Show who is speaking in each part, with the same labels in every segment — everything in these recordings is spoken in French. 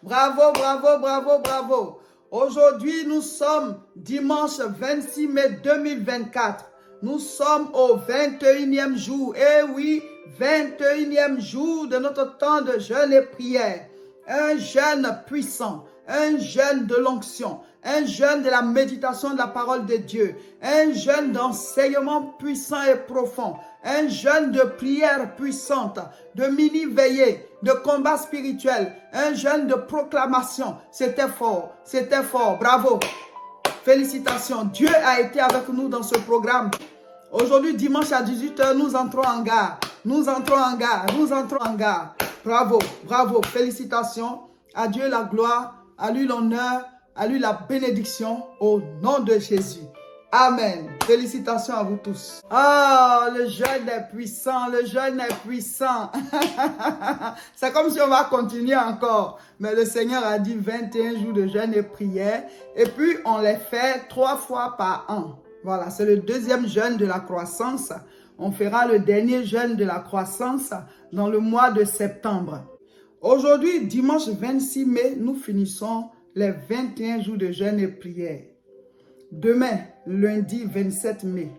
Speaker 1: Bravo, bravo, bravo, bravo. Aujourd'hui, nous sommes dimanche 26 mai 2024. Nous sommes au 21e jour. Eh oui, 21e jour de notre temps de jeûne et prière. Un jeûne puissant, un jeûne de l'onction, un jeûne de la méditation de la parole de Dieu, un jeûne d'enseignement puissant et profond, un jeûne de prière puissante, de mini-veillée, de combat spirituel, un jeûne de proclamation. C'était fort, bravo. Félicitations, Dieu a été avec nous dans ce programme. Aujourd'hui, dimanche à 18 h, nous entrons en gare. Bravo, bravo, félicitations. À Dieu la gloire, à lui l'honneur, à lui la bénédiction au nom de Jésus. Amen. Félicitations à vous tous. Oh, le jeûne est puissant, le jeûne est puissant. C'est comme si on va continuer encore. Mais le Seigneur a dit 21 jours de jeûne et prière. Et puis, on les fait 3 fois par an. Voilà, c'est le deuxième jeûne de la croissance. On fera le dernier jeûne de la croissance dans le mois de septembre. Aujourd'hui, dimanche 26 mai, nous finissons les 21 jours de jeûne et prière. Demain, lundi 27 mai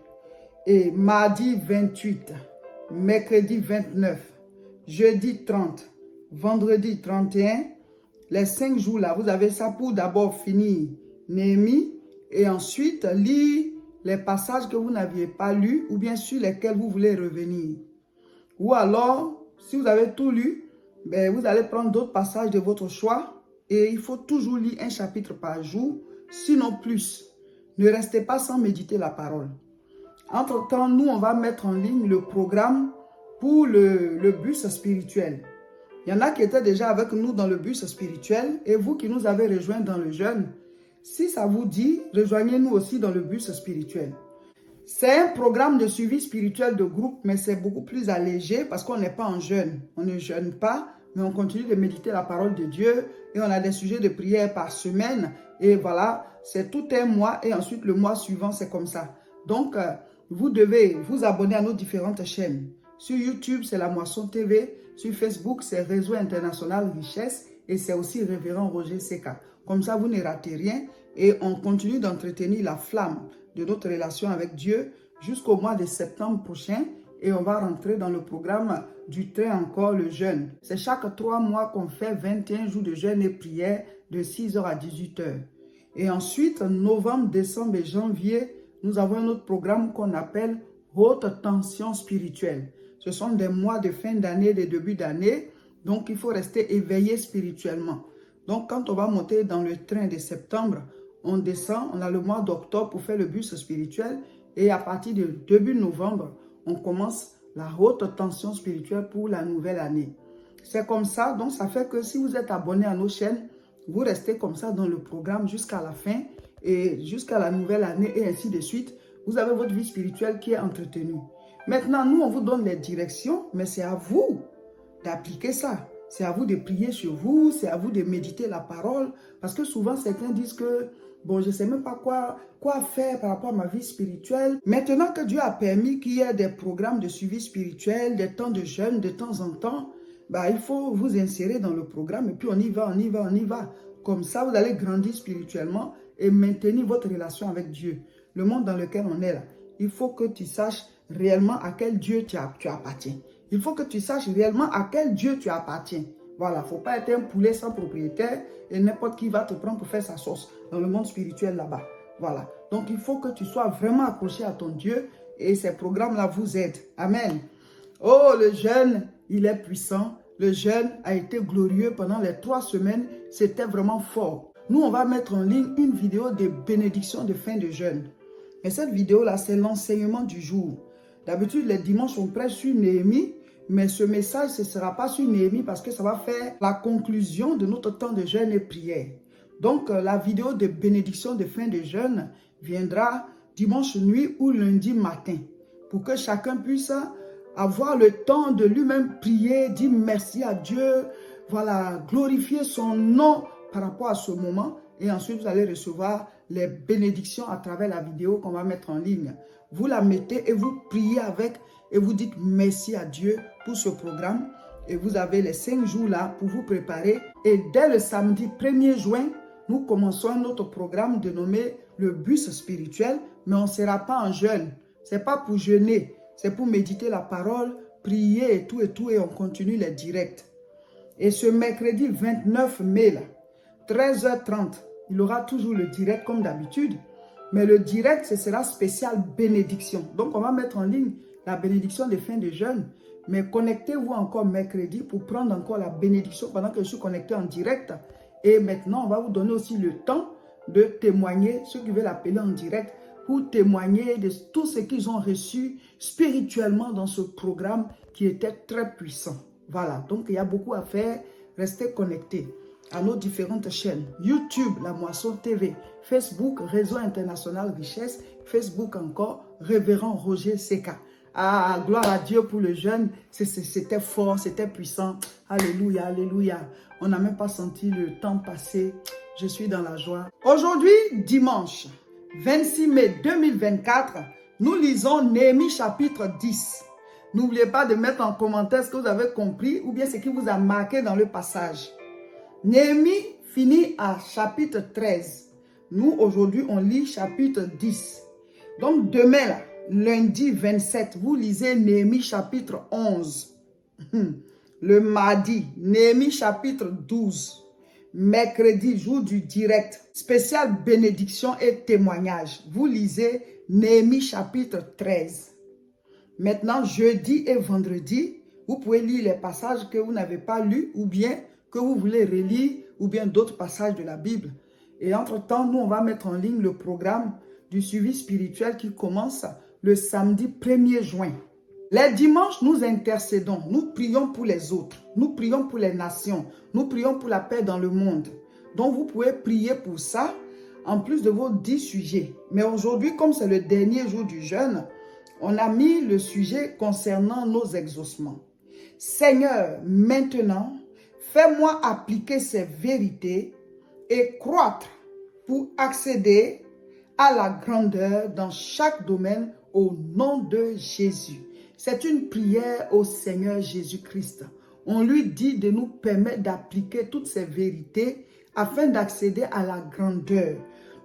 Speaker 1: et mardi 28, mercredi 29, jeudi 30, vendredi 31, les 5 jours là, vous avez ça pour d'abord finir Néhémie et ensuite lire les passages que vous n'aviez pas lus ou bien sur lesquels vous voulez revenir. Ou alors, si vous avez tout lu, ben, vous allez prendre d'autres passages de votre choix et il faut toujours lire un chapitre par jour, sinon plus. Ne restez pas sans méditer la parole. Entre-temps, nous, on va mettre en ligne le programme pour le bus spirituel. Il y en a qui étaient déjà avec nous dans le bus spirituel et vous qui nous avez rejoints dans le jeûne, si ça vous dit, rejoignez-nous aussi dans le bus spirituel. C'est un programme de suivi spirituel de groupe, mais c'est beaucoup plus allégé parce qu'on n'est pas en jeûne. On ne jeûne pas, mais on continue de méditer la parole de Dieu et on a des sujets de prière par semaine. Et voilà, c'est tout un mois et ensuite le mois suivant, c'est comme ça. Donc, vous devez vous abonner à nos différentes chaînes. Sur YouTube, c'est La Moisson TV. Sur Facebook, c'est Réseau International Richesse et c'est aussi Révérend Roger Seka. Comme ça, vous ne ratez rien et on continue d'entretenir la flamme de notre relation avec Dieu jusqu'au mois de septembre prochain et on va rentrer dans le programme du train encore le jeûne. C'est chaque 3 mois qu'on fait 21 jours de jeûne et prière de 6 h à 18 h. Et ensuite, novembre, décembre et janvier, nous avons un autre programme qu'on appelle haute tension spirituelle. Ce sont des mois de fin d'année, de début d'année, donc il faut rester éveillé spirituellement. Donc, quand on va monter dans le train de septembre, on descend, on a le mois d'octobre pour faire le bus spirituel et à partir de début novembre, on commence la haute tension spirituelle pour la nouvelle année. C'est comme ça, donc ça fait que si vous êtes abonné à nos chaînes, vous restez comme ça dans le programme jusqu'à la fin et jusqu'à la nouvelle année et ainsi de suite. Vous avez votre vie spirituelle qui est entretenue. Maintenant, nous, on vous donne les directions, mais c'est à vous d'appliquer ça. C'est à vous de prier sur vous, c'est à vous de méditer la parole. Parce que souvent, certains disent que, bon, je ne sais même pas quoi faire par rapport à ma vie spirituelle. Maintenant que Dieu a permis qu'il y ait des programmes de suivi spirituel, des temps de jeûne de temps en temps, bah, il faut vous insérer dans le programme et puis on y va. Comme ça, vous allez grandir spirituellement et maintenir votre relation avec Dieu. Le monde dans lequel on est là, il faut que tu saches réellement à quel Dieu tu appartiens. Il faut que tu saches réellement à quel Dieu tu appartiens. Voilà, il ne faut pas être un poulet sans propriétaire et n'importe qui va te prendre pour faire sa sauce dans le monde spirituel là-bas. Voilà, donc il faut que tu sois vraiment accroché à ton Dieu et ces programmes-là vous aident. Amen. Oh, le jeûne, il est puissant. Le jeûne a été glorieux pendant les 3 semaines. C'était vraiment fort. Nous, on va mettre en ligne une vidéo de bénédiction de fin de jeûne. Et cette vidéo-là, c'est l'enseignement du jour. D'habitude, les dimanches, on prêche sur Néhémie. Mais ce message, ce ne sera pas sur Néhémie parce que ça va faire la conclusion de notre temps de jeûne et prière. Donc, la vidéo de bénédiction de fin de jeûne viendra dimanche nuit ou lundi matin pour que chacun puisse avoir le temps de lui-même prier, dire merci à Dieu, voilà, glorifier son nom par rapport à ce moment. Et ensuite, vous allez recevoir les bénédictions à travers la vidéo qu'on va mettre en ligne. Vous la mettez et vous priez avec et vous dites merci à Dieu pour ce programme. Et vous avez les 5 jours là pour vous préparer. Et dès le samedi 1er juin, nous commençons notre programme dénommé le bus spirituel. Mais on ne sera pas en jeûne. Ce n'est pas pour jeûner. C'est pour méditer la parole, prier et tout. Et on continue les directs. Et ce mercredi 29 mai, là, 13h30, il y aura toujours le direct comme d'habitude. Mais le direct, ce sera spécial bénédiction. Donc, on va mettre en ligne la bénédiction de fin de jeûne. Mais connectez-vous encore mercredi pour prendre encore la bénédiction pendant que je suis connecté en direct. Et maintenant, on va vous donner aussi le temps de témoigner, ceux qui veulent appeler en direct, pour témoigner de tout ce qu'ils ont reçu spirituellement dans ce programme qui était très puissant. Voilà, donc il y a beaucoup à faire. Restez connectés à nos différentes chaînes. YouTube, La Moisson TV, Facebook, Réseau International Richesse, Facebook encore, Révérend Roger Seka. Ah, gloire à Dieu pour le jeûne. C'était fort, c'était puissant. Alléluia, alléluia. On n'a même pas senti le temps passer. Je suis dans la joie. Aujourd'hui, dimanche 26 mai 2024, nous lisons Néhémie chapitre 10. N'oubliez pas de mettre en commentaire ce que vous avez compris ou bien ce qui vous a marqué dans le passage. Néhémie finit à chapitre 13. Nous, aujourd'hui, on lit chapitre 10. Donc, demain, là, lundi 27, vous lisez Néhémie chapitre 11. Le mardi, Néhémie chapitre 12. Mercredi, jour du direct, spécial bénédiction et témoignage. Vous lisez Néhémie chapitre 13. Maintenant, jeudi et vendredi, vous pouvez lire les passages que vous n'avez pas lus ou bien que vous voulez relire ou bien d'autres passages de la Bible. Et entre-temps, nous, on va mettre en ligne le programme du suivi spirituel qui commence le samedi 1er juin. Les dimanches, nous intercédons, nous prions pour les autres, nous prions pour les nations, nous prions pour la paix dans le monde. Donc, vous pouvez prier pour ça, en plus de vos 10 sujets. Mais aujourd'hui, comme c'est le dernier jour du jeûne, on a mis le sujet concernant nos exaucements. Seigneur, maintenant, fais-moi appliquer ces vérités et croître pour accéder à la grandeur dans chaque domaine au nom de Jésus. C'est une prière au Seigneur Jésus-Christ. On lui dit de nous permettre d'appliquer toutes ces vérités afin d'accéder à la grandeur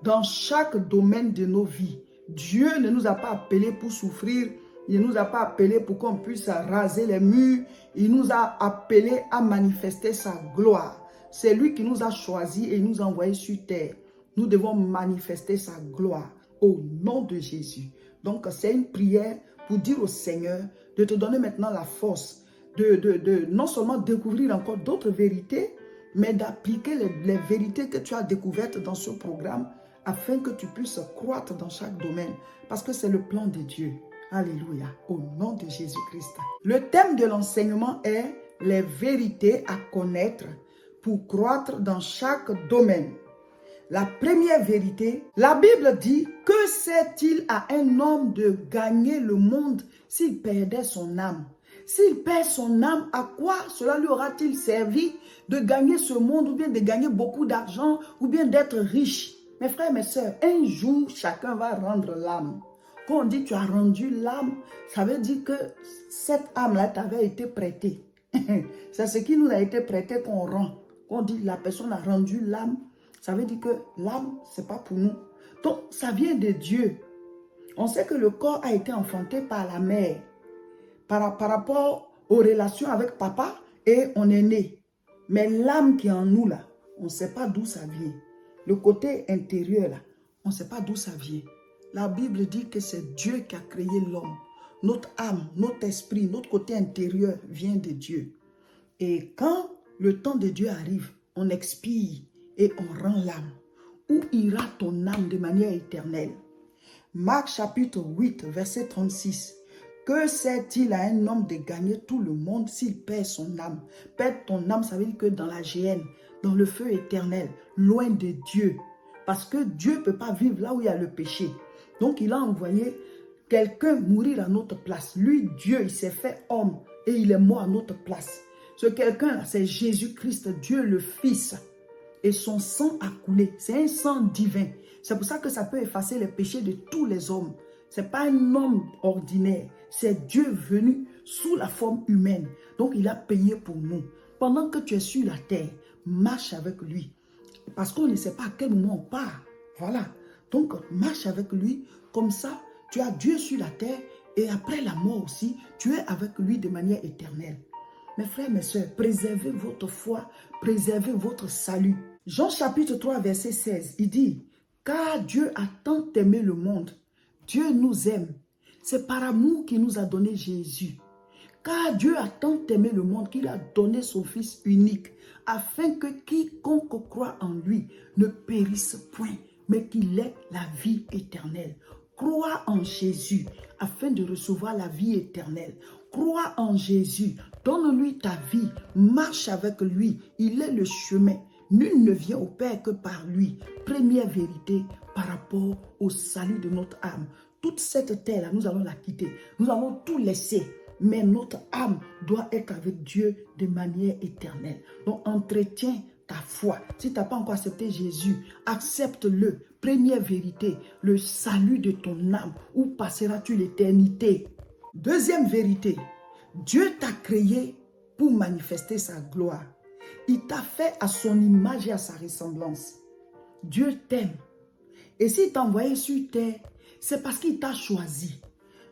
Speaker 1: dans chaque domaine de nos vies. Dieu ne nous a pas appelés pour souffrir. Il ne nous a pas appelés pour qu'on puisse raser les murs. Il nous a appelés à manifester sa gloire. C'est lui qui nous a choisis et nous a envoyés sur terre. Nous devons manifester sa gloire au nom de Jésus. Donc, c'est une prière pour dire au Seigneur de te donner maintenant la force de non seulement découvrir encore d'autres vérités, mais d'appliquer les vérités que tu as découvertes dans ce programme afin que tu puisses croître dans chaque domaine. Parce que c'est le plan de Dieu. Alléluia. Au nom de Jésus-Christ. Le thème de l'enseignement est les vérités à connaître pour croître dans chaque domaine. La première vérité, la Bible dit, que sert-il à un homme de gagner le monde s'il perdait son âme? S'il perd son âme, à quoi cela lui aura-t-il servi de gagner ce monde ou bien de gagner beaucoup d'argent ou bien d'être riche? Mes frères, mes sœurs, un jour, chacun va rendre l'âme. Quand on dit tu as rendu l'âme, ça veut dire que cette âme-là t'avait été prêtée. C'est ce qui nous a été prêté qu'on rend. Quand on dit la personne a rendu l'âme, ça veut dire que l'âme, ce n'est pas pour nous. Donc, ça vient de Dieu. On sait que le corps a été enfanté par la mère. Par rapport aux relations avec papa, et on est né. Mais l'âme qui est en nous, là, on ne sait pas d'où ça vient. Le côté intérieur, là, on ne sait pas d'où ça vient. La Bible dit que c'est Dieu qui a créé l'homme. Notre âme, notre esprit, notre côté intérieur vient de Dieu. Et quand le temps de Dieu arrive, on expire et on rend l'âme. Où ira ton âme de manière éternelle? Marc chapitre 8, verset 36. Que sert-il à un homme de gagner tout le monde s'il perd son âme? Perdre ton âme, ça veut dire que dans la géhenne, dans le feu éternel, loin de Dieu. Parce que Dieu ne peut pas vivre là où il y a le péché. Donc il a envoyé quelqu'un mourir à notre place. Lui, Dieu, il s'est fait homme et il est mort à notre place. Ce quelqu'un, c'est Jésus-Christ, Dieu le Fils. Et son sang a coulé. C'est un sang divin. C'est pour ça que ça peut effacer les péchés de tous les hommes. Ce n'est pas un homme ordinaire. C'est Dieu venu sous la forme humaine. Donc, il a payé pour nous. Pendant que tu es sur la terre, marche avec lui. Parce qu'on ne sait pas à quel moment on part. Voilà. Donc, marche avec lui. Comme ça, tu as Dieu sur la terre. Et après la mort aussi, tu es avec lui de manière éternelle. Mes frères, mes soeurs, préservez votre foi, préservez votre salut. Jean chapitre 3, verset 16, il dit, « Car Dieu a tant aimé le monde, Dieu nous aime. C'est par amour qu'il nous a donné Jésus. Car Dieu a tant aimé le monde qu'il a donné son Fils unique, afin que quiconque croit en lui ne périsse point, mais qu'il ait la vie éternelle. » Crois en Jésus afin de recevoir la vie éternelle. Crois en Jésus, donne-lui ta vie, marche avec lui, il est le chemin. Nul ne vient au Père que par lui. Première vérité par rapport au salut de notre âme. Toute cette terre-là, nous allons la quitter. Nous allons tout laisser. Mais notre âme doit être avec Dieu de manière éternelle. Donc, entretiens ta foi. Si tu n'as pas encore accepté Jésus, accepte-le. Première vérité, le salut de ton âme. Où passeras-tu l'éternité? Deuxième vérité, Dieu t'a créé pour manifester sa gloire. Il t'a fait à son image et à sa ressemblance. Dieu t'aime. Et s'il t'a envoyé sur terre, c'est parce qu'il t'a choisi.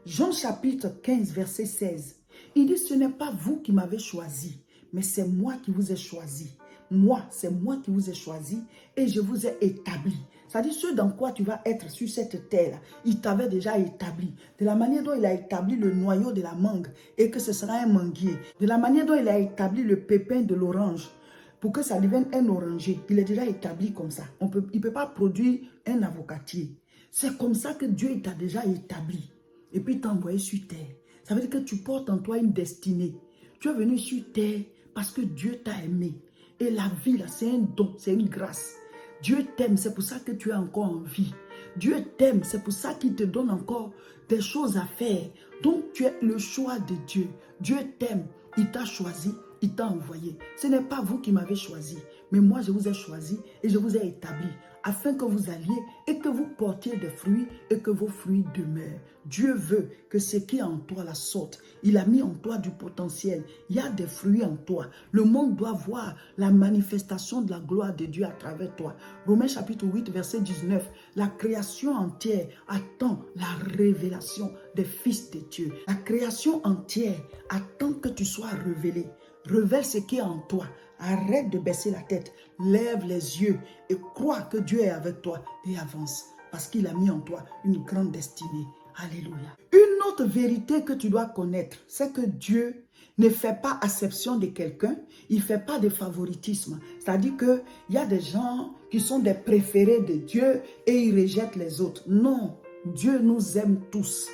Speaker 1: Jean chapitre 15, verset 16. Il dit, ce n'est pas vous qui m'avez choisi, mais c'est moi qui vous ai choisi. Moi, c'est moi qui vous ai choisi et je vous ai établi. C'est-à-dire, ce dans quoi tu vas être sur cette terre-là, il t'avait déjà établi. De la manière dont il a établi le noyau de la mangue et que ce sera un manguier. De la manière dont il a établi le pépin de l'orange pour que ça devienne un oranger. Il est déjà établi comme ça. Il ne peut pas produire un avocatier. C'est comme ça que Dieu t'a déjà établi. Et puis il t'a envoyé sur terre. Ça veut dire que tu portes en toi une destinée. Tu es venu sur terre parce que Dieu t'a aimé. Et la vie, là, c'est un don, c'est une grâce. Dieu t'aime, c'est pour ça que tu es encore en vie. Dieu t'aime, c'est pour ça qu'il te donne encore des choses à faire. Donc, tu es le choix de Dieu. Dieu t'aime, il t'a choisi, il t'a envoyé. Ce n'est pas vous qui m'avez choisi, mais moi, je vous ai choisi et je vous ai établi afin que vous alliez et que vous portiez des fruits et que vos fruits demeurent. Dieu veut que ce qui est en toi la sorte. Il a mis en toi du potentiel. Il y a des fruits en toi. Le monde doit voir la manifestation de la gloire de Dieu à travers toi. Romains chapitre 8, verset 19. La création entière attend la révélation des fils de Dieu. La création entière attend que tu sois révélé. Révèle ce qui est en toi. Arrête de baisser la tête. Lève les yeux et crois que Dieu est avec toi et avance. Parce qu'il a mis en toi une grande destinée. Alléluia. Une autre vérité que tu dois connaître, c'est que Dieu ne fait pas acception de quelqu'un. Il ne fait pas de favoritisme. C'est-à-dire qu'il y a des gens qui sont des préférés de Dieu et ils rejettent les autres. Non, Dieu nous aime tous.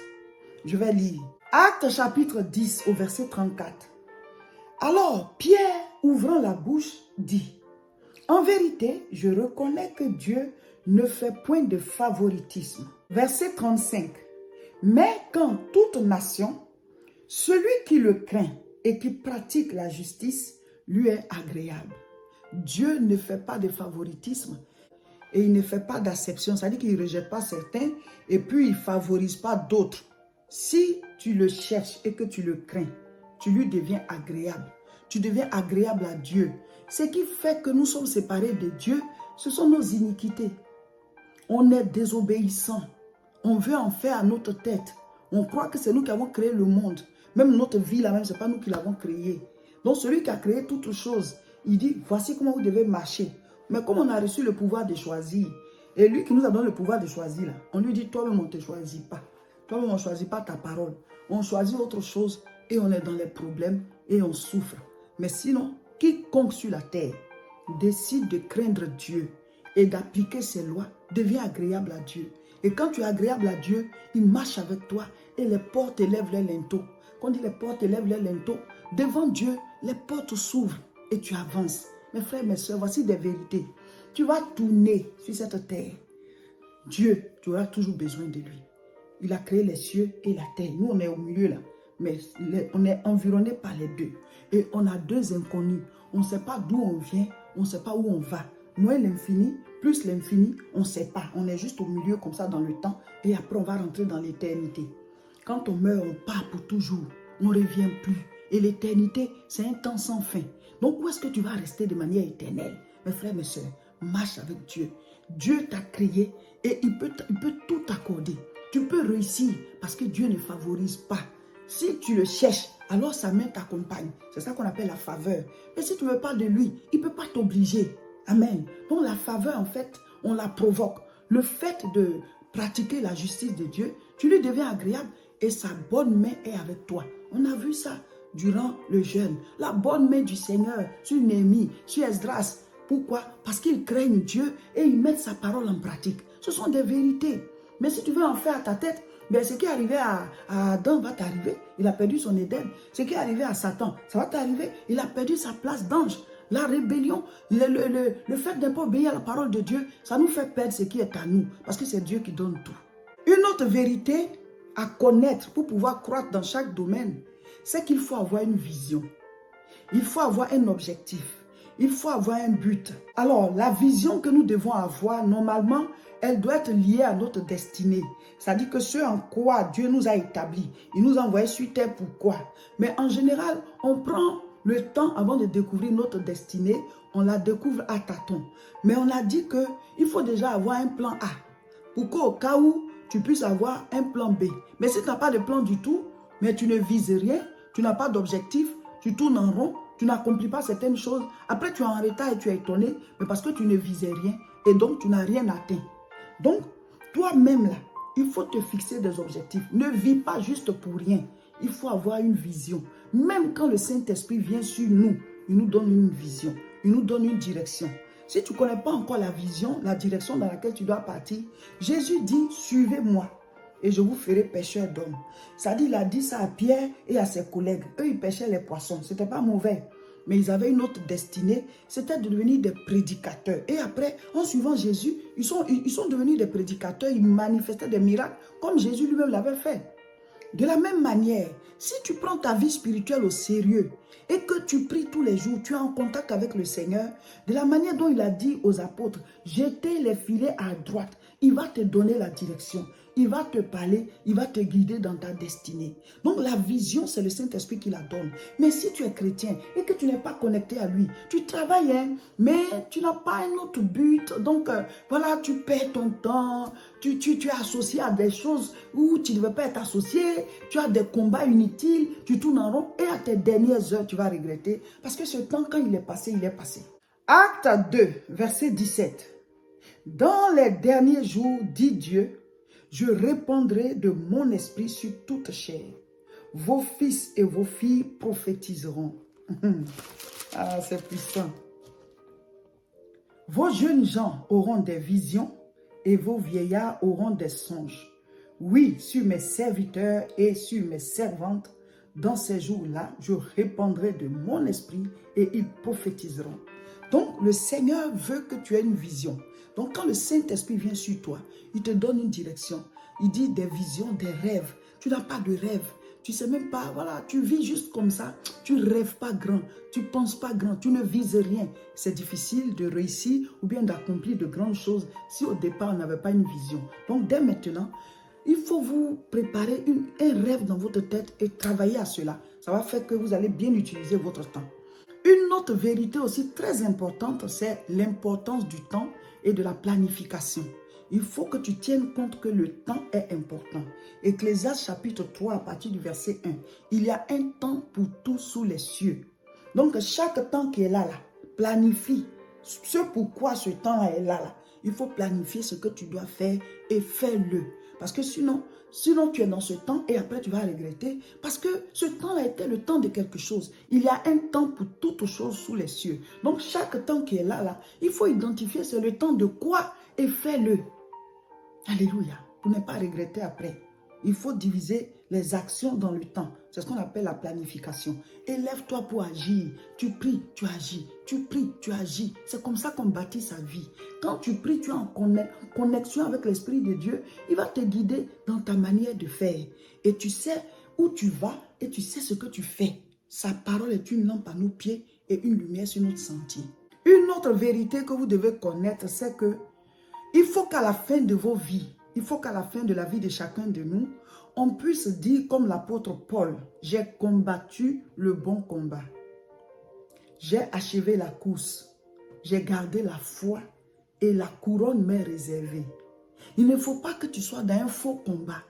Speaker 1: Je vais lire. Actes chapitre 10 au verset 34. Alors Pierre, ouvrant la bouche, dit, « En vérité, je reconnais que Dieu ne fait point de favoritisme. » Verset 35. « Mais quand toute nation, celui qui le craint et qui pratique la justice, lui est agréable. » Dieu ne fait pas de favoritisme et il ne fait pas d'acception. C'est-à-dire qu'il ne rejette pas certains et puis il ne favorise pas d'autres. Si tu le cherches et que tu le crains, tu lui deviens agréable. Tu deviens agréable à Dieu. Ce qui fait que nous sommes séparés de Dieu, ce sont nos iniquités. On est désobéissant. On veut en faire à notre tête. On croit que c'est nous qui avons créé le monde. Même notre vie, là même, ce n'est pas nous qui l'avons créé. Donc celui qui a créé toutes choses, il dit, voici comment vous devez marcher. Mais comme on a reçu le pouvoir de choisir, et lui qui nous a donné le pouvoir de choisir, là, on lui dit, toi-même, on ne te choisit pas. Toi-même, on ne choisit pas ta parole. On choisit autre chose et on est dans les problèmes et on souffre. Mais sinon, quiconque sur la terre décide de craindre Dieu et d'appliquer ses lois, devient agréable à Dieu. Et quand tu es agréable à Dieu, il marche avec toi et les portes élèvent les linteaux. Quand on dit les portes élèvent les linteaux, devant Dieu, les portes s'ouvrent et tu avances. Mes frères, mes soeurs, voici des vérités. Tu vas tourner sur cette terre. Dieu, tu auras toujours besoin de lui. Il a créé les cieux et la terre. Nous, on est au milieu là. Mais on est environné par les deux. Et on a deux inconnus. On ne sait pas d'où on vient, on ne sait pas où on va. Moins l'infini, plus l'infini, on ne sait pas. On est juste au milieu comme ça dans le temps. Et après, on va rentrer dans l'éternité. Quand on meurt, on part pour toujours. on ne revient plus. Et l'éternité, c'est un temps sans fin. Donc, où est-ce que tu vas rester de manière éternelle? Mes frères, mes soeurs, marche avec Dieu. Dieu t'a créé et il peut tout t'accorder. Tu peux réussir parce que Dieu ne favorise pas. Si tu le cherches, alors sa main t'accompagne. C'est ça qu'on appelle la faveur. Mais si tu ne veux pas de lui, il ne peut pas t'obliger. Amen. Donc la faveur, en fait, on la provoque. Le fait de pratiquer la justice de Dieu, tu lui deviens agréable et sa bonne main est avec toi. On a vu ça durant le jeûne. La bonne main du Seigneur sur Néhémie, sur Esdras. Pourquoi? Parce qu'ils craignent Dieu et ils mettent sa parole en pratique. Ce sont des vérités. Mais si tu veux en faire à ta tête, ben ce qui est arrivé à Adam va t'arriver. Il a perdu son Éden. Ce qui est arrivé à Satan, ça va t'arriver. Il a perdu sa place d'ange. La rébellion, le fait de ne pas obéir à la parole de Dieu, ça nous fait perdre ce qui est à nous. Parce que c'est Dieu qui donne tout. Une autre vérité à connaître pour pouvoir croître dans chaque domaine, c'est qu'il faut avoir une vision. Il faut avoir un objectif. Il faut avoir un but. Alors, la vision que nous devons avoir, normalement, elle doit être liée à notre destinée. C'est-à-dire que ce en quoi Dieu nous a établis, il nous a envoyés sur terre pourquoi. Mais en général, on prend le temps avant de découvrir notre destinée, on la découvre à tâtons. Mais on a dit qu'il faut déjà avoir un plan A pour qu'au cas où tu puisses avoir un plan B. Mais si tu n'as pas de plan du tout, mais tu ne vises rien, tu n'as pas d'objectif, tu tournes en rond, tu n'accomplis pas certaines choses, après tu es en retard et tu es étonné, mais parce que tu ne visais rien et donc tu n'as rien atteint. Donc, toi-même là, il faut te fixer des objectifs. Ne vis pas juste pour rien. Il faut avoir une vision. Même quand le Saint-Esprit vient sur nous, il nous donne une vision, il nous donne une direction. Si tu ne connais pas encore la vision, la direction dans laquelle tu dois partir, Jésus dit, suivez-moi et je vous ferai pêcheurs d'hommes. C'est-à-dire, il a dit ça à Pierre et à ses collègues. Eux, ils pêchaient les poissons. Ce n'était pas mauvais. Mais ils avaient une autre destinée. C'était de devenir des prédicateurs. Et après, en suivant Jésus, ils sont devenus des prédicateurs. Ils manifestaient des miracles comme Jésus lui-même l'avait fait. De la même manière, si tu prends ta vie spirituelle au sérieux et que tu pries tous les jours, tu es en contact avec le Seigneur, de la manière dont il a dit aux apôtres, jetez les filets à droite, il va te donner la direction. Il va te parler, il va te guider dans ta destinée. Donc la vision, c'est le Saint-Esprit qui la donne. Mais si tu es chrétien et que tu n'es pas connecté à lui, tu travailles, hein, mais tu n'as pas un autre but. Donc voilà, tu perds ton temps, tu es associé à des choses où tu ne veux pas être associé, tu as des combats inutiles, tu tournes en rond et à tes dernières heures, tu vas regretter. Parce que ce temps, quand il est passé, il est passé. Acte 2, verset 17. Dans les derniers jours, dit Dieu, je répandrai de mon esprit sur toute chair. Vos fils et vos filles prophétiseront. Ah, c'est puissant. Vos jeunes gens auront des visions et vos vieillards auront des songes. Oui, sur mes serviteurs et sur mes servantes, dans ces jours-là, je répandrai de mon esprit et ils prophétiseront. Donc, le Seigneur veut que tu aies une vision. Donc, quand le Saint-Esprit vient sur toi, il te donne une direction. Il dit des visions, des rêves. Tu n'as pas de rêve. Tu ne sais même pas, voilà, tu vis juste comme ça. Tu ne rêves pas grand. Tu ne penses pas grand. Tu ne vises rien. C'est difficile de réussir ou bien d'accomplir de grandes choses si au départ, on n'avait pas une vision. Donc, dès maintenant, il faut vous préparer un rêve dans votre tête et travailler à cela. Ça va faire que vous allez bien utiliser votre temps. Une autre vérité aussi très importante, c'est l'importance du temps et de la planification. Il faut que tu tiennes compte que le temps est important. Ecclésiaste chapitre 3 à partir du verset 1. Il y a un temps pour tout sous les cieux. Donc chaque temps qui est là, planifie ce pourquoi ce temps est là. Il faut planifier ce que tu dois faire et fais-le. Parce que sinon tu es dans ce temps et après tu vas regretter. Parce que ce temps-là était le temps de quelque chose. Il y a un temps pour toutes choses sous les cieux. Donc chaque temps qui est là, il faut identifier c'est le temps de quoi et fais-le. Alléluia. Pour ne pas regretter après. Il faut diviser les actions dans le temps. C'est ce qu'on appelle la planification. Élève-toi pour agir. Tu pries, tu agis. Tu pries, tu agis. C'est comme ça qu'on bâtit sa vie. Quand tu pries, tu es en connexion avec l'Esprit de Dieu. Il va te guider dans ta manière de faire. Et tu sais où tu vas et tu sais ce que tu fais. Sa parole est une lampe à nos pieds et une lumière sur notre sentier. Une autre vérité que vous devez connaître, c'est que il faut qu'à la fin de vos vies, il faut qu'à la fin de la vie de chacun de nous, on puisse dire comme l'apôtre Paul, j'ai combattu le bon combat. J'ai achevé la course. J'ai gardé la foi et la couronne m'est réservée. Il ne faut pas que tu sois dans un faux combat.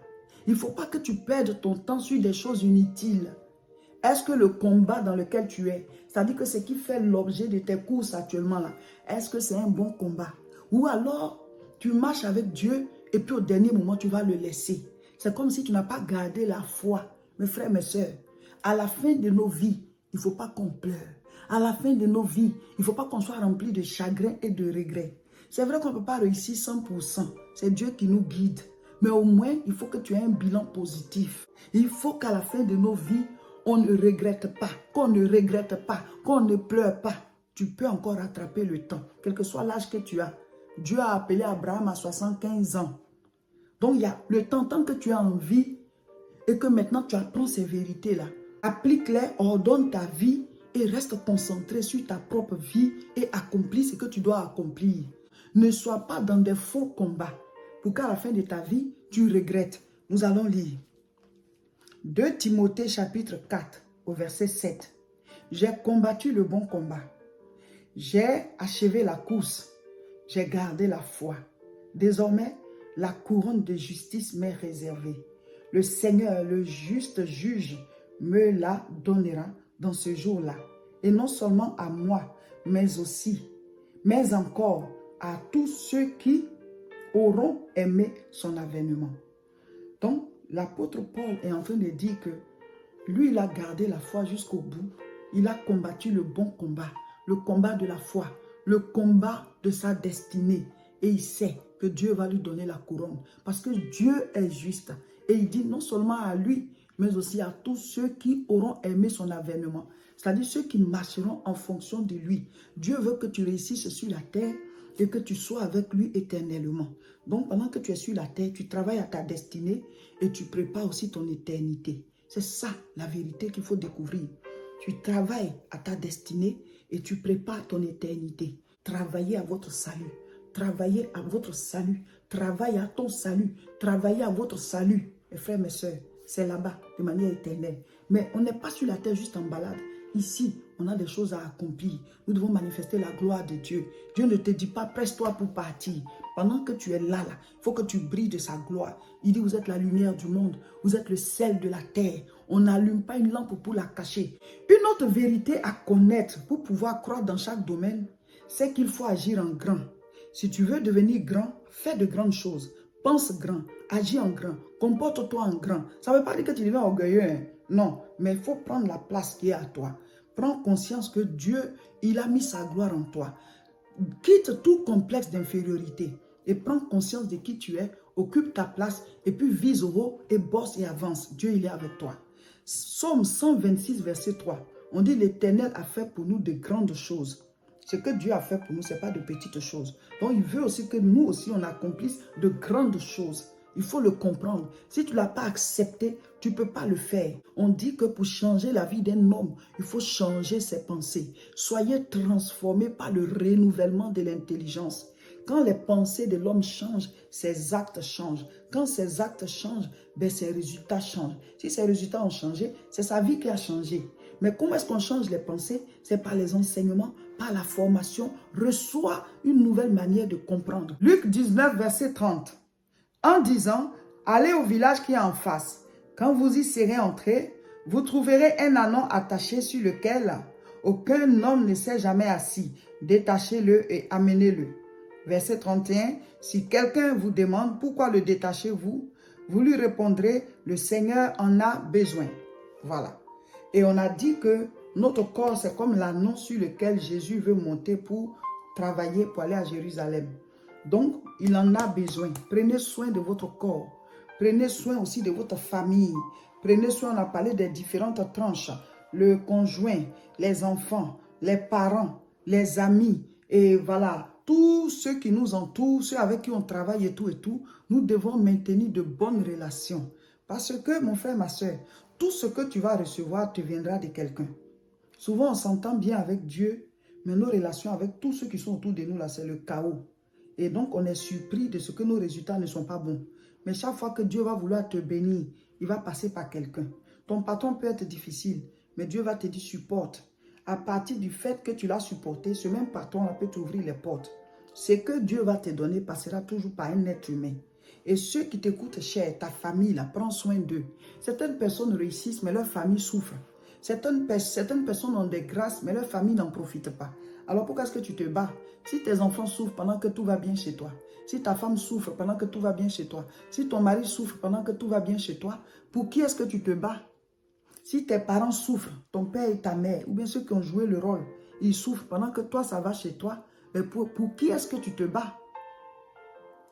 Speaker 1: Il ne faut pas que tu perdes ton temps sur des choses inutiles. Est-ce que le combat dans lequel tu es, c'est-à-dire que ce qui fait l'objet de tes courses actuellement là, est-ce que c'est un bon combat? Ou alors, tu marches avec Dieu et puis au dernier moment, tu vas le laisser. C'est comme si tu n'as pas gardé la foi. Mes frères, mes soeurs, à la fin de nos vies, il ne faut pas qu'on pleure. À la fin de nos vies, il ne faut pas qu'on soit rempli de chagrin et de regrets. C'est vrai qu'on ne peut pas réussir 100%. C'est Dieu qui nous guide. Mais au moins, il faut que tu aies un bilan positif. Il faut qu'à la fin de nos vies, on ne regrette pas, qu'on ne regrette pas, qu'on ne pleure pas. Tu peux encore rattraper le temps, quel que soit l'âge que tu as. Dieu a appelé Abraham à 75 ans. Donc, il y a le temps, tant que tu as envie et que maintenant tu apprends ces vérités-là. Applique-les, ordonne ta vie et reste concentré sur ta propre vie et accomplis ce que tu dois accomplir. Ne sois pas dans des faux combats pour qu'à la fin de ta vie, tu regrettes. Nous allons lire 2 Timothée chapitre 4 au verset 7. J'ai combattu le bon combat. J'ai achevé la course. J'ai gardé la foi. Désormais, la couronne de justice m'est réservée. Le Seigneur, le juste juge, me la donnera dans ce jour-là. Et non seulement à moi, mais encore à tous ceux qui auront aimé son avènement. Donc, l'apôtre Paul est en train de dire que lui, il a gardé la foi jusqu'au bout. Il a combattu le bon combat, le combat de la foi, le combat de sa destinée. Et il sait que Dieu va lui donner la couronne. Parce que Dieu est juste. Et il dit non seulement à lui, mais aussi à tous ceux qui auront aimé son avènement. C'est-à-dire ceux qui marcheront en fonction de lui. Dieu veut que tu réussisses sur la terre et que tu sois avec lui éternellement. Donc, pendant que tu es sur la terre, tu travailles à ta destinée et tu prépares aussi ton éternité. C'est ça, la vérité qu'il faut découvrir. Tu travailles à ta destinée et tu prépares ton éternité. Travaillez à votre salut. Travaillez à votre salut. Travaille à ton salut. Travaillez à votre salut. Mes frères, mes soeurs, c'est là-bas, de manière éternelle. Mais on n'est pas sur la terre juste en balade. Ici, on a des choses à accomplir. Nous devons manifester la gloire de Dieu. Dieu ne te dit pas, presse-toi pour partir. Pendant que tu es là, il faut que tu brilles de sa gloire. Il dit, vous êtes la lumière du monde. Vous êtes le sel de la terre. On n'allume pas une lampe pour la cacher. Une autre vérité à connaître pour pouvoir croire dans chaque domaine, c'est qu'il faut agir en grand. Si tu veux devenir grand, fais de grandes choses. Pense grand, agis en grand, comporte-toi en grand. Ça ne veut pas dire que tu deviens orgueilleux, hein? Non, mais il faut prendre la place qui est à toi. Prends conscience que Dieu, il a mis sa gloire en toi. Quitte tout complexe d'infériorité et prends conscience de qui tu es, occupe ta place et puis vise au haut et bosse et avance. Dieu, il est avec toi. Psaume 126, verset 3. On dit l'Éternel a fait pour nous de grandes choses. Ce que Dieu a fait pour nous, ce n'est pas de petites choses. Donc, il veut aussi que nous aussi, on accomplisse de grandes choses. Il faut le comprendre. Si tu ne l'as pas accepté, tu ne peux pas le faire. On dit que pour changer la vie d'un homme, il faut changer ses pensées. Soyez transformés par le renouvellement de l'intelligence. Quand les pensées de l'homme changent, ses actes changent. Quand ses actes changent, ses résultats changent. Si ses résultats ont changé, c'est sa vie qui a changé. Mais comment est-ce qu'on change les pensées? C'est par les enseignements, par la formation. Reçois une nouvelle manière de comprendre. Luc 19, verset 30. En disant, allez au village qui est en face. Quand vous y serez entrés, vous trouverez un ânon attaché sur lequel aucun homme ne s'est jamais assis. Détachez-le et amenez-le. Verset 31. Si quelqu'un vous demande pourquoi le détachez-vous, vous lui répondrez, le Seigneur en a besoin. Voilà. Et on a dit que notre corps, c'est comme l'ânon sur lequel Jésus veut monter pour travailler, pour aller à Jérusalem. Donc, il en a besoin. Prenez soin de votre corps. Prenez soin aussi de votre famille. Prenez soin, on a parlé des différentes tranches. Le conjoint, les enfants, les parents, les amis. Et voilà, tous ceux qui nous entourent, ceux avec qui on travaille et tout, nous devons maintenir de bonnes relations. Parce que, mon frère, ma soeur, tout ce que tu vas recevoir te viendra de quelqu'un. Souvent, on s'entend bien avec Dieu, mais nos relations avec tous ceux qui sont autour de nous, là, c'est le chaos. Et donc, on est surpris de ce que nos résultats ne sont pas bons. Mais chaque fois que Dieu va vouloir te bénir, il va passer par quelqu'un. Ton patron peut être difficile, mais Dieu va te dire supporte. À partir du fait que tu l'as supporté, ce même patron peut t'ouvrir les portes. Ce que Dieu va te donner passera toujours par un être humain. Et ceux qui te coûtent cher, ta famille, là, prends soin d'eux. Certaines personnes réussissent, mais leur famille souffre. Certaines personnes ont des grâces, mais leur famille n'en profite pas. Alors pourquoi est-ce que tu te bats? Si tes enfants souffrent pendant que tout va bien chez toi, si ta femme souffre pendant que tout va bien chez toi, si ton mari souffre pendant que tout va bien chez toi, pour qui est-ce que tu te bats? Si tes parents souffrent, ton père et ta mère, ou bien ceux qui ont joué le rôle, ils souffrent pendant que toi, ça va chez toi, mais pour qui est-ce que tu te bats?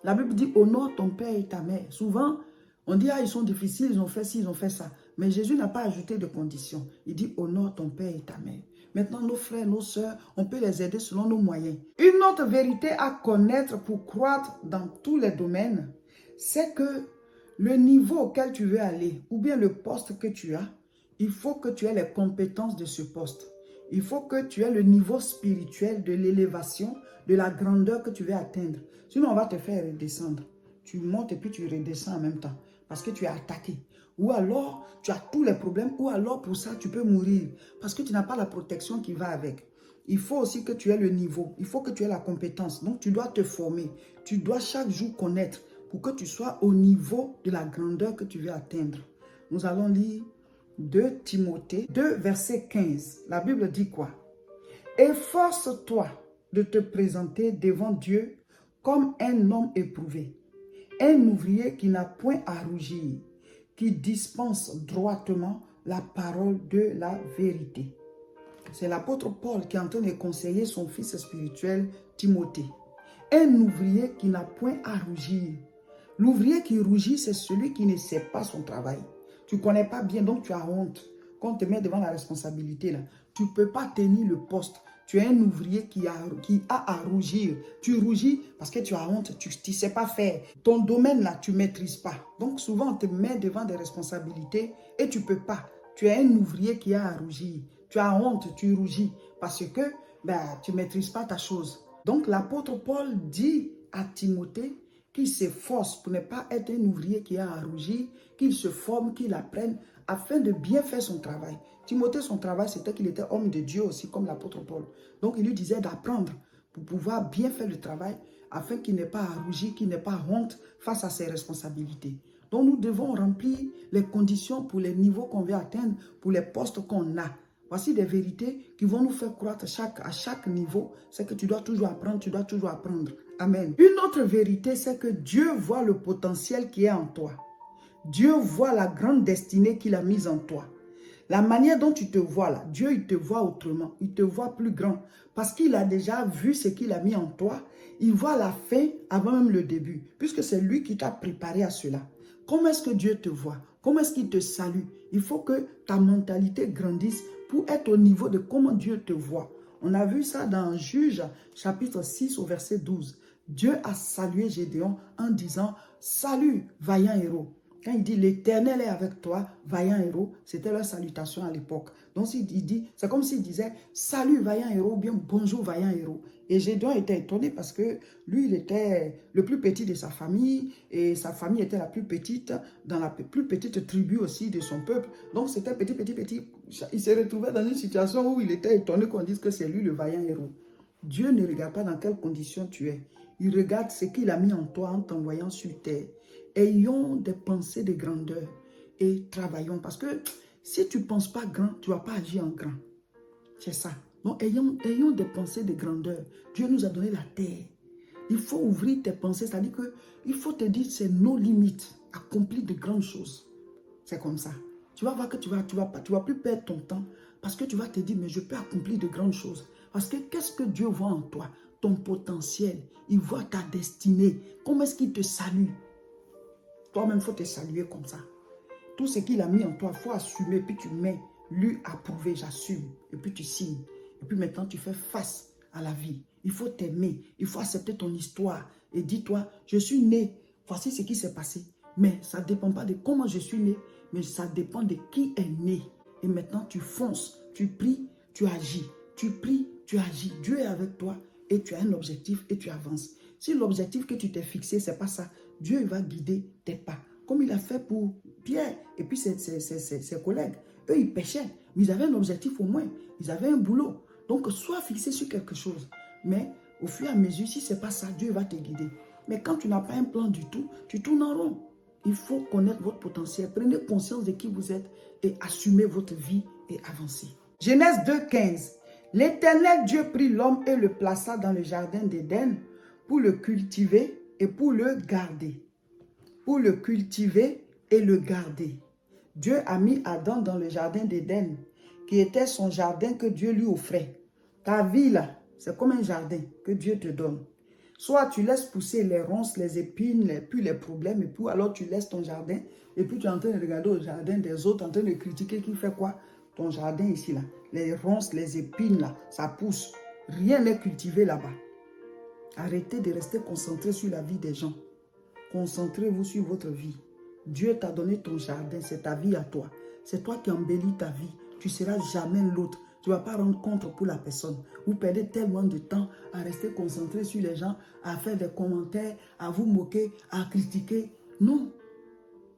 Speaker 1: La Bible dit honore ton père et ta mère. Souvent, on dit, ah, ils sont difficiles, ils ont fait ci, ils ont fait ça. Mais Jésus n'a pas ajouté de conditions. Il dit honore ton père et ta mère. Maintenant, nos frères, nos sœurs, on peut les aider selon nos moyens. Une autre vérité à connaître pour croître dans tous les domaines, c'est que le niveau auquel tu veux aller, ou bien le poste que tu as, il faut que tu aies les compétences de ce poste. Il faut que tu aies le niveau spirituel de l'élévation, de la grandeur que tu veux atteindre. Sinon, on va te faire redescendre. Tu montes et puis tu redescends en même temps parce que tu es attaqué. Ou alors, tu as tous les problèmes, ou alors pour ça, tu peux mourir parce que tu n'as pas la protection qui va avec. Il faut aussi que tu aies le niveau, il faut que tu aies la compétence. Donc, tu dois te former. Tu dois chaque jour connaître pour que tu sois au niveau de la grandeur que tu veux atteindre. Nous allons lire 2 Timothée 2, verset 15. La Bible dit quoi? Efforce-toi de te présenter devant Dieu comme un homme éprouvé, un ouvrier qui n'a point à rougir, qui dispense droitement la parole de la vérité. C'est l'apôtre Paul qui est en train de conseiller son fils spirituel Timothée. Un ouvrier qui n'a point à rougir. L'ouvrier qui rougit, c'est celui qui ne sait pas son travail. Tu ne connais pas bien, donc tu as honte. Quand on te met devant la responsabilité, là, tu ne peux pas tenir le poste. Tu es un ouvrier qui a à rougir. Tu rougis parce que tu as honte, tu ne sais pas faire. Ton domaine, là, tu ne maîtrises pas. Donc, souvent, on te met devant des responsabilités et tu ne peux pas. Tu es un ouvrier qui a à rougir. Tu as honte, tu rougis parce que tu ne maîtrises pas ta chose. Donc, l'apôtre Paul dit à Timothée qu'il s'efforce pour ne pas être un ouvrier qui a à rougir, qu'il se forme, qu'il apprenne afin de bien faire son travail. Timothée, son travail, c'était qu'il était homme de Dieu aussi, comme l'apôtre Paul. Donc, il lui disait d'apprendre pour pouvoir bien faire le travail afin qu'il n'ait pas à rougir, qu'il n'ait pas honte face à ses responsabilités. Donc, nous devons remplir les conditions pour les niveaux qu'on veut atteindre, pour les postes qu'on a. Voici des vérités qui vont nous faire croître à chaque niveau. C'est que tu dois toujours apprendre, tu dois toujours apprendre. Amen. Une autre vérité, c'est que Dieu voit le potentiel qui est en toi. Dieu voit la grande destinée qu'il a mise en toi. La manière dont tu te vois là, Dieu il te voit autrement, il te voit plus grand. Parce qu'il a déjà vu ce qu'il a mis en toi. Il voit la fin avant même le début, puisque c'est lui qui t'a préparé à cela. Comment est-ce que Dieu te voit? Comment est-ce qu'il te salue? Il faut que ta mentalité grandisse pour être au niveau de comment Dieu te voit. On a vu ça dans Juge, chapitre 6 au verset 12. Dieu a salué Gédéon en disant « Salut, vaillant héros ». Quand il dit « L'Éternel est avec toi, vaillant héros », c'était leur salutation à l'époque. Donc, c'est comme s'il disait « Salut, vaillant héros » ou bien « Bonjour, vaillant héros ». Et Gédéon était étonné parce que lui, il était le plus petit de sa famille et sa famille était la plus petite, dans la plus petite tribu aussi de son peuple. Donc, c'était petit. Il s'est retrouvé dans une situation où il était étonné qu'on dise que c'est lui le vaillant héros. Dieu ne regarde pas dans quelles conditions tu es. Il regarde ce qu'il a mis en toi en t'envoyant sur terre. Ayons des pensées de grandeur et travaillons. Parce que si tu ne penses pas grand, tu ne vas pas agir en grand. C'est ça. Donc, ayons des pensées de grandeur. Dieu nous a donné la terre. Il faut ouvrir tes pensées. C'est-à-dire qu'il faut te dire c'est nos limites. Accomplir de grandes choses. C'est comme ça. Tu vas voir que tu vas plus perdre ton temps. Parce que tu vas te dire, mais je peux accomplir de grandes choses. Parce que qu'est-ce que Dieu voit en toi? Ton potentiel. Il voit ta destinée. Comment est-ce qu'il te salue? Toi-même, il faut te saluer comme ça. Tout ce qu'il a mis en toi, il faut assumer. Puis tu mets, lui approuvé, j'assume. Et puis tu signes. Et puis maintenant, tu fais face à la vie. Il faut t'aimer. Il faut accepter ton histoire. Et dis-toi, je suis né. Voici ce qui s'est passé. Mais ça ne dépend pas de comment je suis né. Mais ça dépend de qui est né. Et maintenant, tu fonces. Tu pries, tu agis. Tu pries, tu agis. Dieu est avec toi. Et tu as un objectif et tu avances. Si l'objectif que tu t'es fixé, ce n'est pas ça, Dieu va guider tes pas. comme il a fait pour Pierre et puis ses collègues. Eux, ils pêchaient, mais ils avaient un objectif au moins. Ils avaient un boulot. Donc, sois fixé sur quelque chose. Mais au fur et à mesure, si ce n'est pas ça, Dieu va te guider. Mais quand tu n'as pas un plan du tout, tu tournes en rond. Il faut connaître votre potentiel. Prenez conscience de qui vous êtes et assumez votre vie et avancez. Genèse 2,15. L'Éternel Dieu prit l'homme et le plaça dans le jardin d'Éden pour le cultiver et pour le garder. Pour le cultiver et le garder. Dieu a mis Adam dans le jardin d'Éden, qui était son jardin que Dieu lui offrait. Ta vie là, c'est comme un jardin que Dieu te donne. Soit tu laisses pousser les ronces, les épines, puis les problèmes, et puis alors tu laisses ton jardin, et puis tu es en train de regarder au jardin des autres, en train de critiquer qui fait quoi. Ton jardin ici là, les ronces, les épines là, ça pousse. Rien n'est cultivé là-bas. Arrêtez de rester concentré sur la vie des gens. Concentrez-vous sur votre vie. Dieu t'a donné ton jardin, c'est ta vie à toi. C'est toi qui embellis ta vie. Tu ne seras jamais l'autre. Tu ne vas pas rendre compte pour la personne. Vous perdez tellement de temps à rester concentré sur les gens, à faire des commentaires, à vous moquer, à critiquer. Non.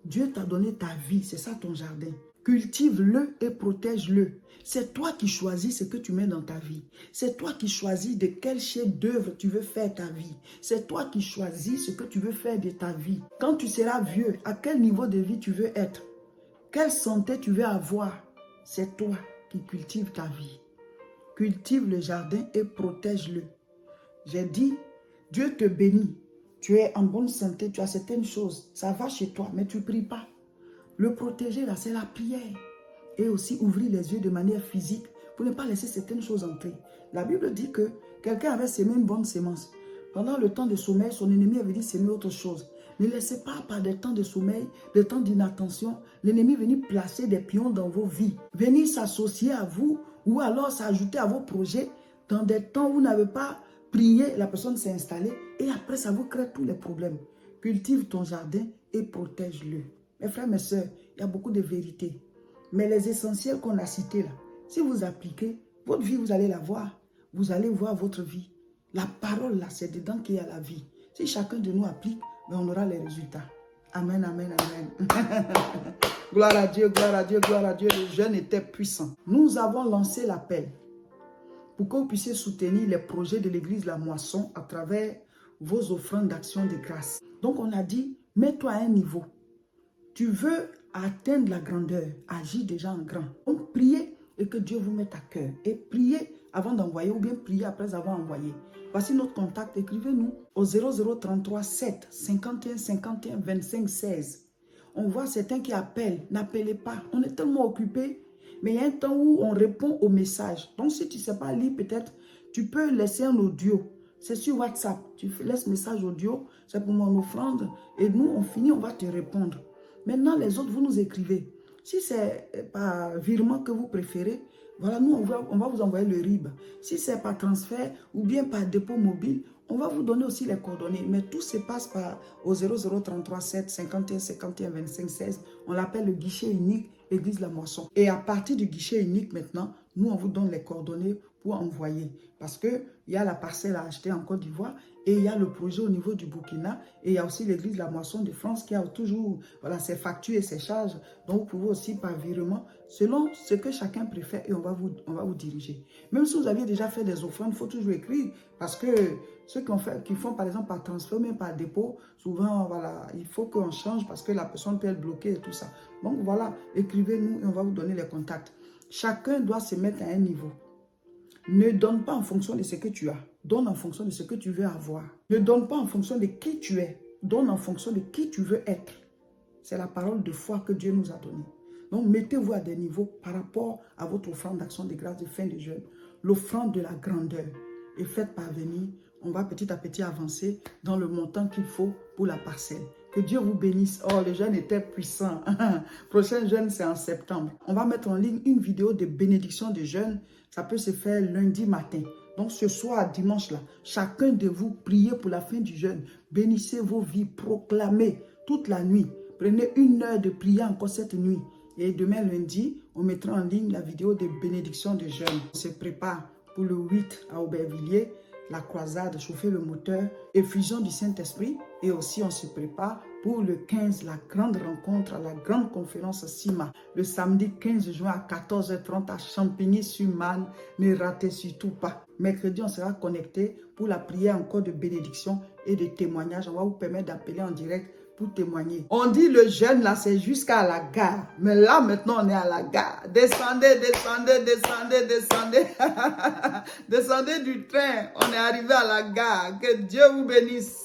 Speaker 1: Dieu t'a donné ta vie, c'est ça ton jardin. Cultive-le et protège-le. C'est toi qui choisis ce que tu mets dans ta vie. C'est toi qui choisis de quel chef d'œuvre tu veux faire ta vie. C'est toi qui choisis ce que tu veux faire de ta vie. Quand tu seras vieux, à quel niveau de vie tu veux être? Quelle santé tu veux avoir? C'est toi qui cultives ta vie. Cultive le jardin et protège-le. J'ai dit, Dieu te bénit. Tu es en bonne santé, tu as certaines choses. Ça va chez toi, mais tu ne pries pas. Le protéger, là, c'est la prière. Et aussi ouvrir les yeux de manière physique pour ne pas laisser certaines choses entrer. La Bible dit que quelqu'un avait semé une bonne sémence. Pendant le temps de sommeil, son ennemi avait dit semer autre chose. Ne laissez pas par des temps de sommeil, des temps d'inattention, l'ennemi venir placer des pions dans vos vies. Venir s'associer à vous ou alors s'ajouter à vos projets dans des temps où vous n'avez pas prié, la personne s'est installée et après ça vous crée tous les problèmes. Cultive ton jardin et protège-le. Mes frères, mes soeurs, il y a beaucoup de vérités. Mais les essentiels qu'on a cités là, si vous appliquez, votre vie, vous allez la voir. Vous allez voir votre vie. La parole là, c'est dedans qu'il y a la vie. Si chacun de nous applique, ben, on aura les résultats. Amen, amen, amen. Gloire à Dieu, gloire à Dieu, gloire à Dieu. Le jeûne était puissant. Nous avons lancé l'appel pour que vous puissiez soutenir les projets de l'église La Moisson à travers vos offrandes d'action de grâce. Donc on a dit, mets-toi à un niveau. Tu veux atteindre la grandeur, agis déjà en grand. Donc priez et que Dieu vous mette à cœur. Et priez avant d'envoyer ou bien priez après avoir envoyé. Voici notre contact, écrivez-nous au 0033 7 51 51 25 16. On voit certains qui appellent, n'appelez pas. On est tellement occupés, mais il y a un temps où on répond aux messages. Donc si tu ne sais pas lire peut-être, tu peux laisser un audio. C'est sur WhatsApp. Tu laisses message audio, c'est pour mon offrande. Et nous, on finit, on va te répondre. Maintenant, les autres, vous nous écrivez. Si c'est par virement que vous préférez, voilà, nous, on va vous envoyer le RIB. Si c'est par transfert ou bien par dépôt mobile, on va vous donner aussi les coordonnées. Mais tout se passe au 0033 7 51 51 25 16. On l'appelle le guichet unique Église La Moisson. Et à partir du guichet unique maintenant, nous, on vous donne les coordonnées pour envoyer. Parce qu'il y a la parcelle à acheter en Côte d'Ivoire et il y a le projet au niveau du Burkina et il y a aussi l'église La Moisson de France qui a toujours ses factures et ses charges. Donc, vous pouvez aussi par virement, selon ce que chacun préfère et on va vous diriger. Même si vous aviez déjà fait des offrandes, il faut toujours écrire parce que ceux qui font par exemple par transfert, même par dépôt, souvent, voilà, il faut qu'on change parce que la personne peut être bloquée et tout ça. Donc, voilà, écrivez-nous et on va vous donner les contacts. Chacun doit se mettre à un niveau. Ne donne pas en fonction de ce que tu as. Donne en fonction de ce que tu veux avoir. Ne donne pas en fonction de qui tu es. Donne en fonction de qui tu veux être. C'est la parole de foi que Dieu nous a donnée. Donc, mettez-vous à des niveaux par rapport à votre offrande d'action de grâce de fin de jeûne. L'offrande de la grandeur. Et faites parvenir. On va petit à petit avancer dans le montant qu'il faut pour la parcelle. Que Dieu vous bénisse. Oh, le jeûne était puissant. Prochain jeûne, c'est en septembre. On va mettre en ligne une vidéo de bénédiction de jeûne. Ça peut se faire lundi matin. Donc ce soir, dimanche là, chacun de vous priez pour la fin du jeûne. Bénissez vos vies, proclamez toute la nuit. Prenez 1 heure de prière encore cette nuit. Et demain lundi, on mettra en ligne la vidéo de bénédiction de jeûne. On se prépare pour le 8 à Aubervilliers. la croisade, chauffer le moteur, effusion du Saint-Esprit. Et aussi, on se prépare pour le 15, la grande rencontre, la grande conférence CIMA, le samedi 15 juin à 14h30 à Champigny-sur-Marne. Ne ratez surtout pas. Mercredi, on sera connecté pour la prière encore de bénédiction et de témoignage. On va vous permettre d'appeler en direct pour témoigner. On dit le jeûne là, c'est jusqu'à la gare. Mais là, maintenant, on est à la gare. Descendez, descendez, descendez, descendez. Descendez du train. On est arrivé à la gare. Que Dieu vous bénisse.